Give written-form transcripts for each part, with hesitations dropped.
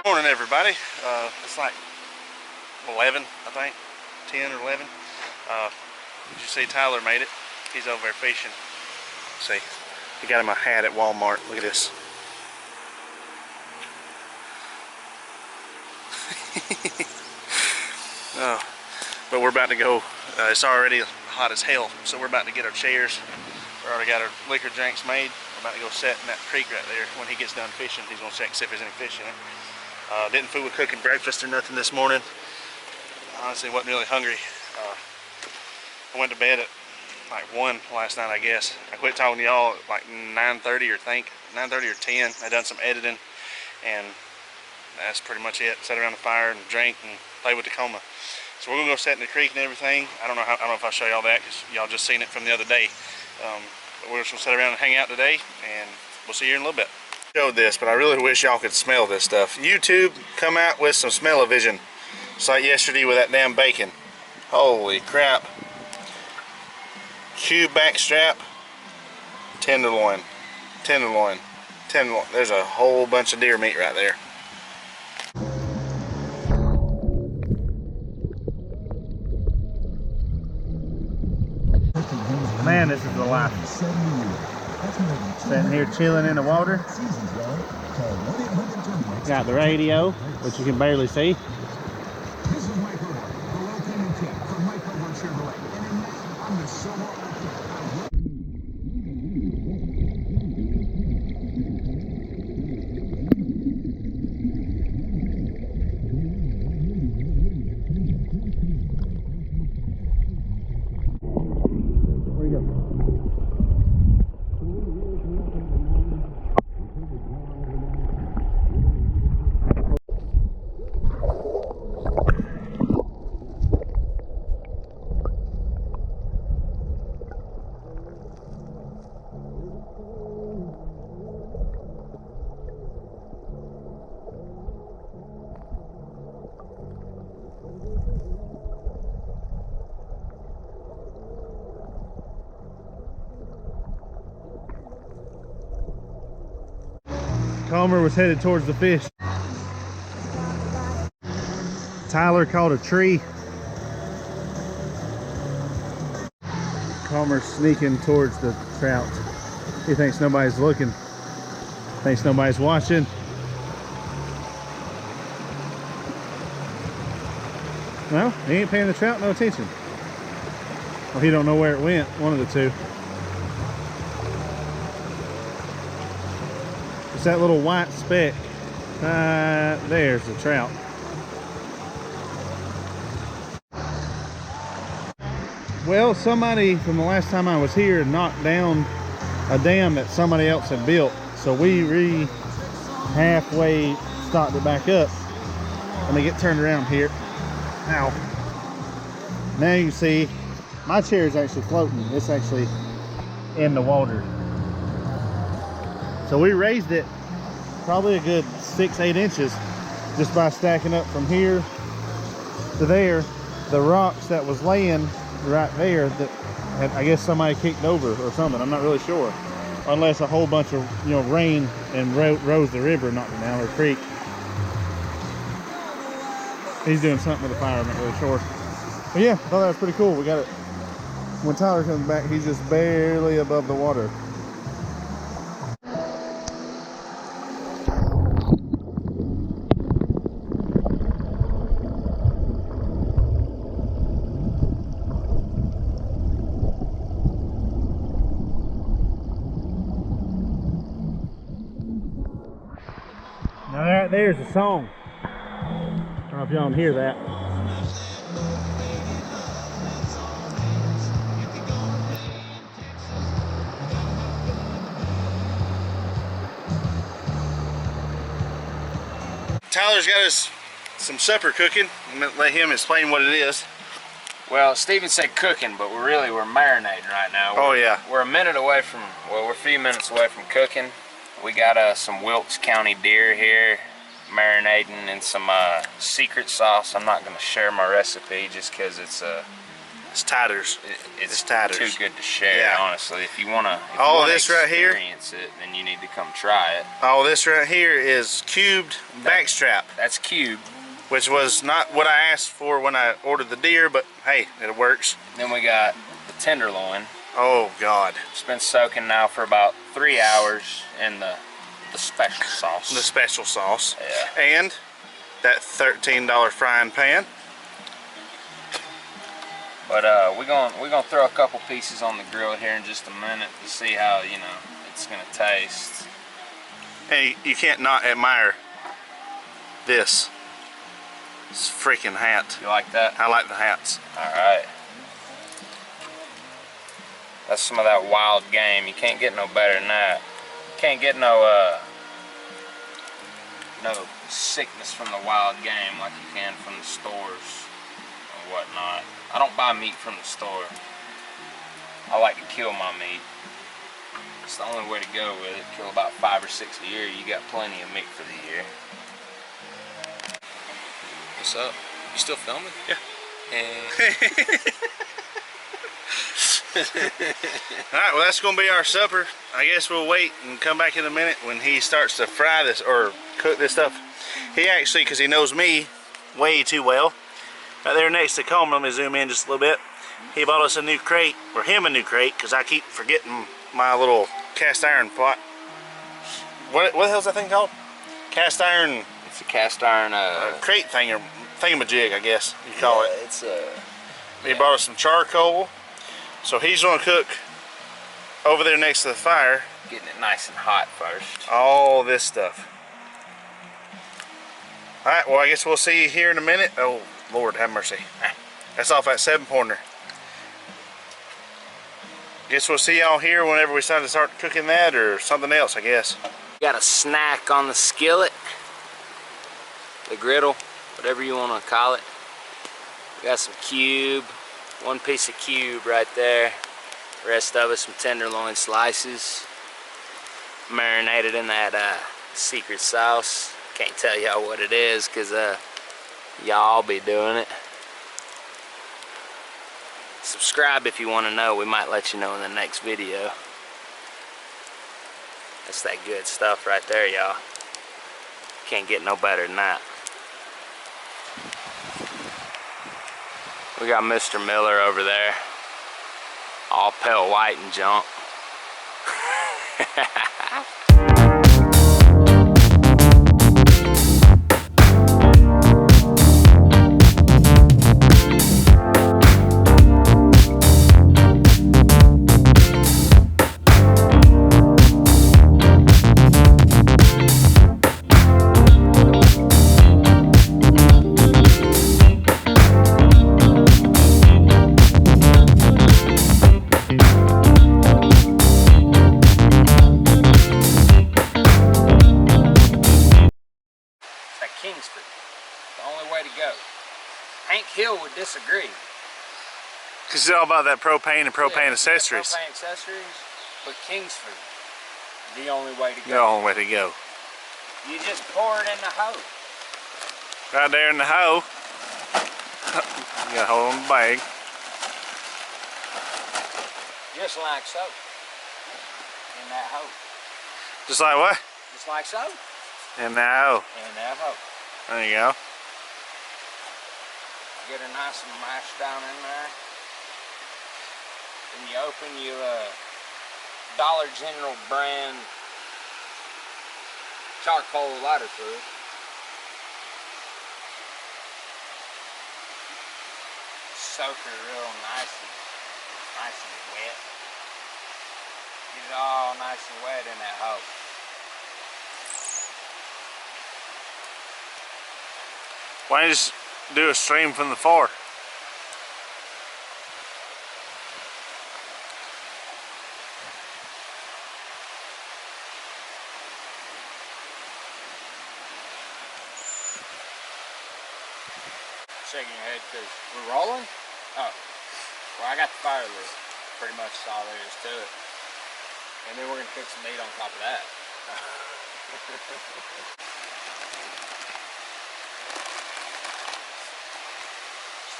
Morning, everybody. It's like 11, I think, 10 or 11. Did you see Tyler made it? He's over there fishing. See, he got him a hat at Walmart. Look at this. Oh, but we're about to go. It's already hot as hell, so we're about to get our chairs. We already got our liquor drinks made. We're about to go set in that creek right there. When he gets done fishing, he's gonna check and see if there's any fish in it. Didn't fool with cooking breakfast or nothing this morning. Honestly, wasn't really hungry. I went to bed at like 1 last night, I guess. I quit talking to y'all at like 9:30 or 9:30 or 10. I done some editing, and that's pretty much it. Sat around the fire and drank and played with Tacoma. So we're gonna go set in the creek and everything. I don't know if I'll show y'all that because y'all just seen it from the other day. But we're just gonna sit around and hang out today, and we'll see you in a little bit. Showed this, but I really wish y'all could smell this stuff. YouTube, come out with some smell-o-vision. It's like yesterday with that damn bacon. Holy crap. Cube back strap, tenderloin, tenderloin, tenderloin. There's a whole bunch of deer meat right there. Man, this is the life. Sitting here chilling in the water. Got the radio, which you can barely see. Comer was headed towards the fish. Tyler caught a tree. Comer's sneaking towards the trout. He thinks nobody's looking. Thinks nobody's watching. Well, he ain't paying the trout no attention. Or he don't know where it went, one of the two. It's that little white speck. There's the trout. Well, somebody from the last time I was here knocked down a dam that somebody else had built. So we halfway stocked it back up. Let me get turned around here. Now you can see my chair is actually floating. It's actually in the water. So we raised it probably a good 6-8 inches just by stacking up from here to there. The rocks that was laying right there that had, I guess somebody kicked over or something. I'm not really sure. Unless a whole bunch of rain and rose the river, knocked it down, or creek. He's doing something with the fire, I'm not really sure. But yeah, I thought that was pretty cool. We got it. When Tyler comes back, he's just barely above the water. Now right there's a song. I don't know if y'all can hear that. Tyler's got us some supper cooking. I'm gonna let him explain what it is. Well, Steven said cooking, but we're marinating right now. We're a minute away from, well, we're a few minutes away from cooking. We got some Wilkes County deer here, marinating in some secret sauce. I'm not going to share my recipe just because it's It's taters. It's taters. Too good to share, honestly. If you wanna, experience it, then you need to come try it. All this right here is cubed backstrap. That's cubed. Which was not what I asked for when I ordered the deer, but hey, it works. Then we got the tenderloin. Oh God. It's been soaking now for about 3 hours in the special sauce. The special sauce. Yeah. And that $13 frying pan. But we're gonna throw a couple pieces on the grill here in just a minute to see how, you know, it's gonna taste. Hey, you can't not admire this. It's a freaking hat. You like that? I like the hats. Alright. That's some of that wild game. You can't get no better than that. You can't get no sickness from the wild game like you can from the stores and whatnot. I don't buy meat from the store. I like to kill my meat. It's the only way to go with it. Kill about 5 or 6 a year. You got plenty of meat for the year. What's up? You still filming? Yeah. Alright, well that's going to be our supper. I guess we'll wait and come back in a minute when he starts to fry this or cook this stuff. He actually, because he knows me way too well, right there next to Tacoma, let me zoom in just a little bit. He bought us a new crate, or him a new crate, because I keep forgetting my little cast iron pot. What the hell's that thing called? Cast iron. It's a cast iron crate thing, or thingamajig, I guess you call it. It's He brought us some charcoal, so he's gonna cook over there next to the fire. Getting it nice and hot first. All this stuff. All right, well I guess we'll see you here in a minute. Oh Lord, have mercy. That's off that 7-pointer. Guess we'll see y'all here whenever we decide to start cooking that or something else, I guess. Got a snack on the skillet, the griddle, whatever you want to call it. We got some cube, one piece of cube right there. Rest of it some tenderloin slices, marinated in that secret sauce. Can't tell y'all what it is because y'all be doing it. Subscribe if you want to know. We might let you know in the next video. That's that good stuff right there, y'all. Can't get no better than that. We got Mr. Miller over there, all pale white and junk. Would disagree. Because it's all about that propane and propane accessories. Propane accessories, but Kingsford, the only way to go. The only way to go. You just pour it in the hoe. Right there in the hoe. You got a hole in the bag. Just like so. In that hoe. Just like what? Just like so. In that hoe. In that hoe. There you go. Get it nice and mashed down in there. Then you open your Dollar General brand charcoal lighter fluid. Soak it real nice and wet. Get it all nice and wet in that hoe. Why don't you just do a stream from the far? Shaking your head because we're rolling? Oh, well I got the fire lit. Pretty much all there is to it. And then we're going to cook some meat on top of that.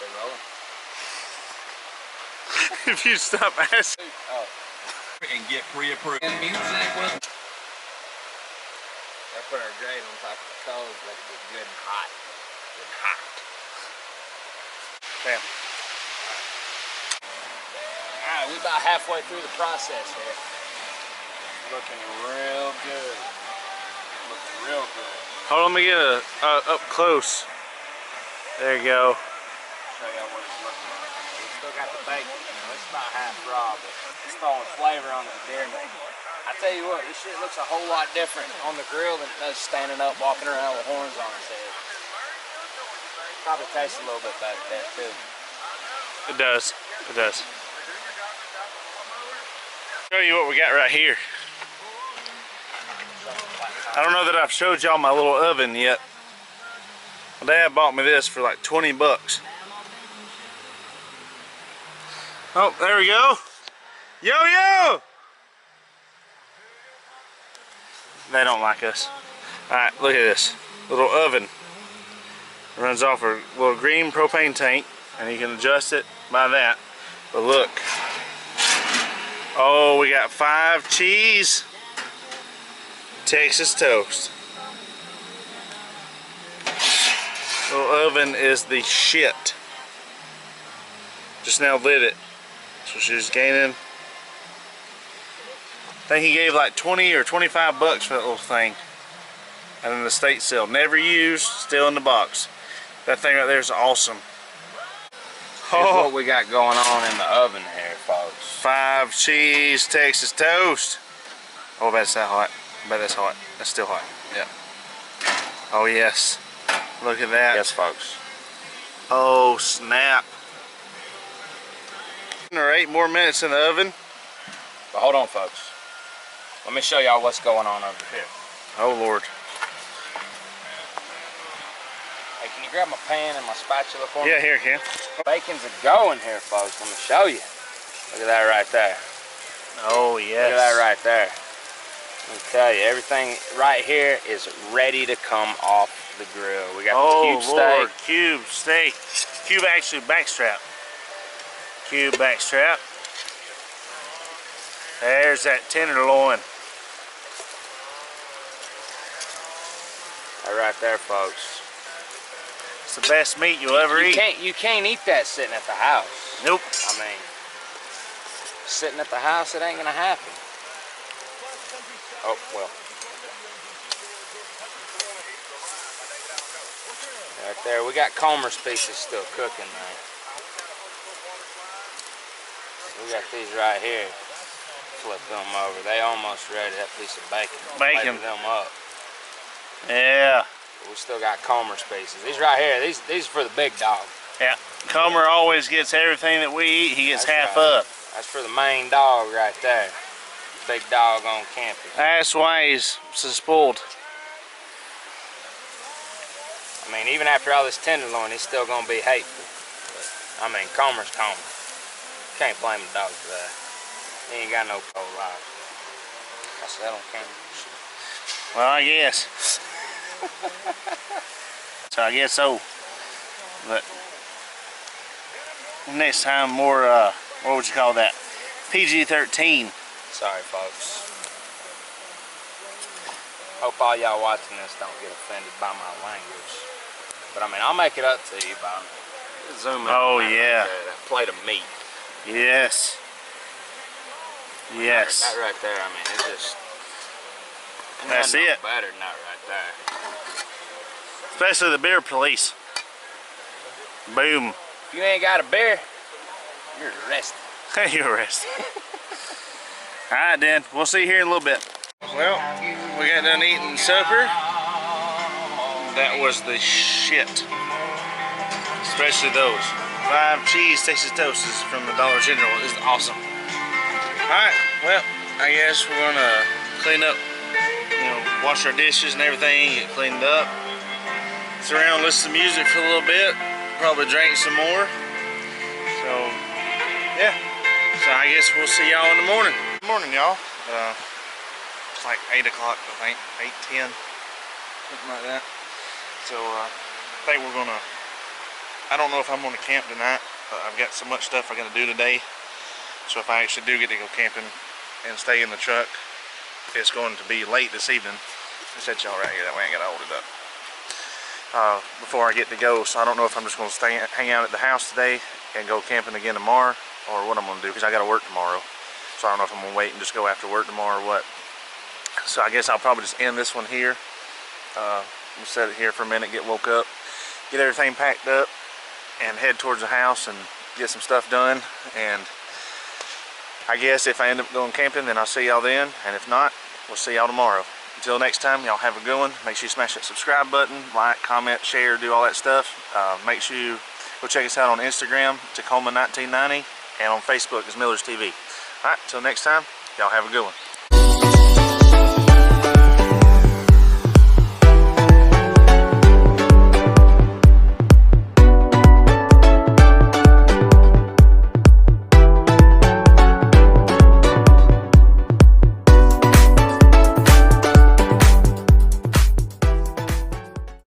Stay rolling. If you stop asking. Oh. And get pre-approved. And music was. I put our grate on top of the coals, let it get good and hot. Good and hot. Bam. Alright, we're about halfway through the process here. Looking real good. Looking real good. Hold on, let me get a up close. There you go. Show y'all what it's looking like. We still got the bacon. You know, it's about half raw, but it's throwing flavor on the deer meat. I tell you what, this shit looks a whole lot different on the grill than it does standing up, walking around with horns on his head. Probably tastes a little bit better there too. It does. It does. Show you what we got right here. I don't know that I've showed y'all my little oven yet. My dad bought me this for like 20 bucks. Oh, there we go. Yo! They don't like us. Alright, look at this. Little oven. It runs off a little green propane tank, and you can adjust it by that. But look. Oh, we got 5 cheese Texas toast. Little oven is the shit. Just now lit it. So she's gaining. I think he gave like 20 or 25 bucks for that little thing. And then the state sale. Never used, still in the box. That thing right there is awesome. Here's what we got going on in the oven here, folks. 5 cheese Texas toast. Oh, I bet it's that hot. I bet that's hot. That's still hot. Yeah. Oh, yes. Look at that. Yes, folks. Oh, snap. 7 or 8 more minutes in the oven. But hold on, folks. Let me show y'all what's going on over here. Oh, Lord. Hey, can you grab my pan and my spatula for me? Yeah, here, Ken. Bacon's a going here, folks. Let me show you. Look at that right there. Oh, yes. Look at that right there. Let me tell you, everything right here is ready to come off the grill. We got the cube Lord. steak. Cube steak. Cube actually backstrap. Cube backstrap. There's that tenderloin. That right there, folks. It's the best meat you'll ever eat. You can't eat that sitting at the house. Nope. I mean, sitting at the house, it ain't gonna happen. Oh, well. Right there, we got Comer's pieces still cooking, man. We got these right here. Flip them over. They almost ready, that piece of bacon. Bacon. Flavor them up. Yeah. But we still got Comer's pieces. These right here, these are for the big dog. Yeah. Comer always gets everything that we eat. He gets That's half right. up. That's for the main dog right there. Big dog on campus. That's why he's so spoiled. I mean, even after all this tenderloin, he's still gonna be hateful. But, I mean, Comer's Comer. Can't blame the dog for that. He ain't got no cold life. I said on camera. Well, I guess. So I guess so. But next time more, what would you call that? PG-13. Sorry, folks. Hope all y'all watching this don't get offended by my language. But I mean, I'll make it up to you by zoom in. Oh, yeah. That plate of meat. Yes. Yes. That right there, I mean, it's just... That's no it. better than that right there. Especially the beer police. Boom. If you ain't got a beer, you're arrested. You're arrested. Alright then, we'll see you here in a little bit. Well, we got done eating supper. That was the shit. Especially those 5 cheese Texas toasts from the Dollar General is awesome. Alright, well, I guess we're gonna clean up, wash our dishes and everything, get cleaned up. Sit around, listen to music for a little bit, probably drink some more. So, yeah. So I guess we'll see y'all in the morning. Good morning, y'all. It's like 8 o'clock, I think, 8:10, something like that. So I think we're gonna, I don't know if I'm gonna camp tonight, but I've got so much stuff I gotta do today. So if I actually do get to go camping and stay in the truck, it's going to be late this evening. I set y'all right here, that way I ain't gotta hold it up. Before I get to go, so I don't know if I'm just gonna hang out at the house today and go camping again tomorrow, or what I'm gonna do, because I gotta work tomorrow. So I don't know if I'm gonna wait and just go after work tomorrow or what. So I guess I'll probably just end this one here. We'll set it here for a minute, get woke up, get everything packed up, and head towards the house and get some stuff done. And I guess if I end up going camping, then I'll see y'all then, and if not, we'll see y'all tomorrow. Until next time, y'all have a good one. Make sure you smash that subscribe button, like, comment, share, do all that stuff. Make sure you go check us out on Instagram, Tacoma 1990, and on Facebook is Miller's TV. Alright, until next time, y'all have a good one.